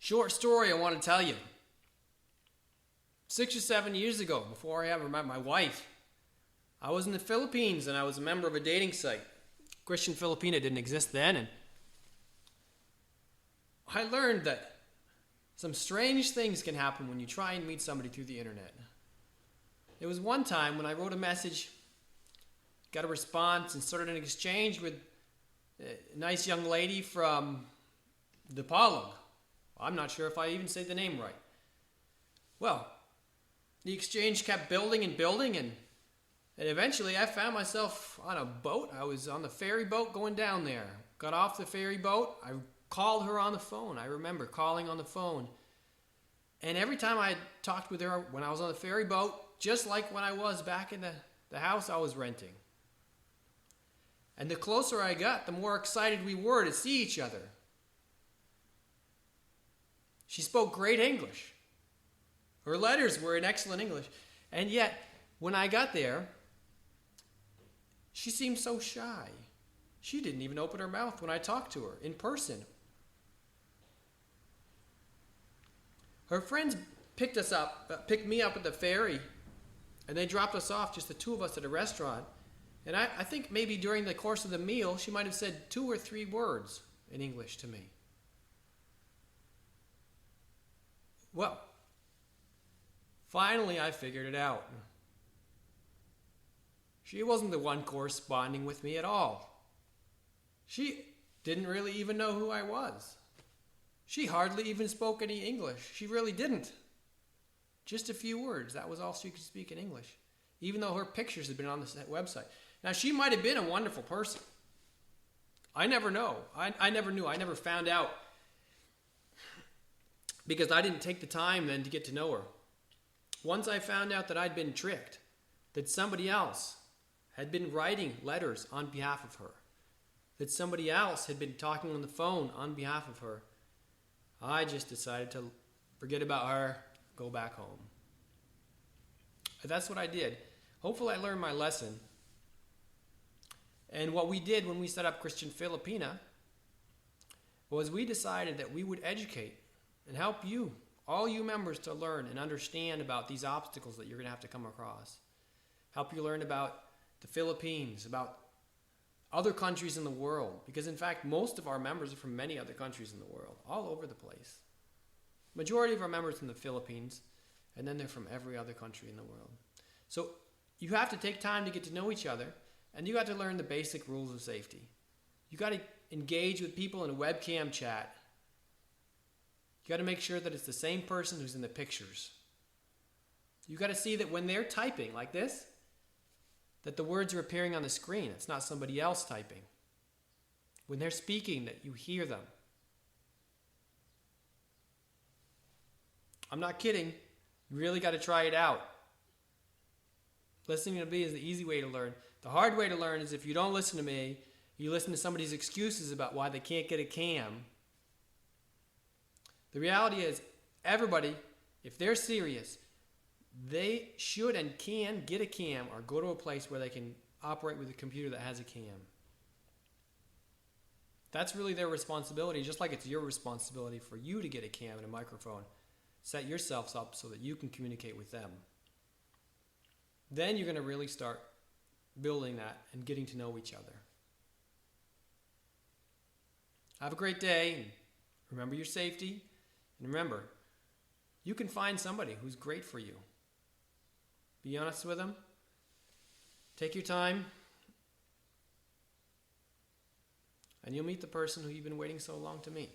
Short story I want to tell you. 6 or 7 years ago, before I ever met my wife, I was in the Philippines and I was a member of a dating site. Christian Filipina didn't exist then, and I learned that some strange things can happen when you try and meet somebody through the internet. There was one time when I wrote a message, got a response, and started an exchange with a nice young lady from Depalog. I'm not sure if I even say the name right. Well, the exchange kept building and building, and eventually I found myself on a boat. I was on the ferry boat going down there. Got off the ferry boat. I called her on the phone. I remember calling on the phone. And every time I talked with her when I was on the ferry boat, just like when I was back in the house I was renting. And the closer I got, the more excited we were to see each other. She spoke great English. Her letters were in excellent English. And yet, when I got there, she seemed so shy. She didn't even open her mouth when I talked to her in person. Her friends picked me up at the ferry, and they dropped us off, just the two of us, at a restaurant. And I think maybe during the course of the meal, she might have said 2 or 3 words in English to me. Well, finally I figured it out. She wasn't the one corresponding with me at all. She didn't really even know who I was. She hardly even spoke any English. She really didn't. Just a few words. That was all she could speak in English, even though her pictures had been on the website. Now, she might have been a wonderful person. I never know. I never knew. I never found out, because I didn't take the time then to get to know her. Once I found out that I'd been tricked, that somebody else had been writing letters on behalf of her, that somebody else had been talking on the phone on behalf of her, I just decided to forget about her, go back home. That's what I did. Hopefully I learned my lesson. And what we did when we set up Christian Filipina was we decided that we would educate and help you, all you members, to learn and understand about these obstacles that you're going to have to come across. Help you learn about the Philippines, about other countries in the world. Because in fact, most of our members are from many other countries in the world, all over the place. Majority of our members are from the Philippines, and then they're from every other country in the world. So you have to take time to get to know each other, and you got to learn the basic rules of safety. You got to engage with people in a webcam chat. You got to make sure that it's the same person who's in the pictures. You got to see that when they're typing like this, that the words are appearing on the screen. It's not somebody else typing. When they're speaking, that you hear them. I'm not kidding. You really got to try it out. Listening to me is the easy way to learn. The hard way to learn is if you don't listen to me, you listen to somebody's excuses about why they can't get a cam. The reality is, everybody, if they're serious, they should and can get a cam or go to a place where they can operate with a computer that has a cam. That's really their responsibility, just like it's your responsibility for you to get a cam and a microphone. Set yourselves up so that you can communicate with them. Then you're going to really start building that and getting to know each other. Have a great day, and remember your safety, and remember, you can find somebody who's great for you. Be honest with them. Take your time, and you'll meet the person who you've been waiting so long to meet.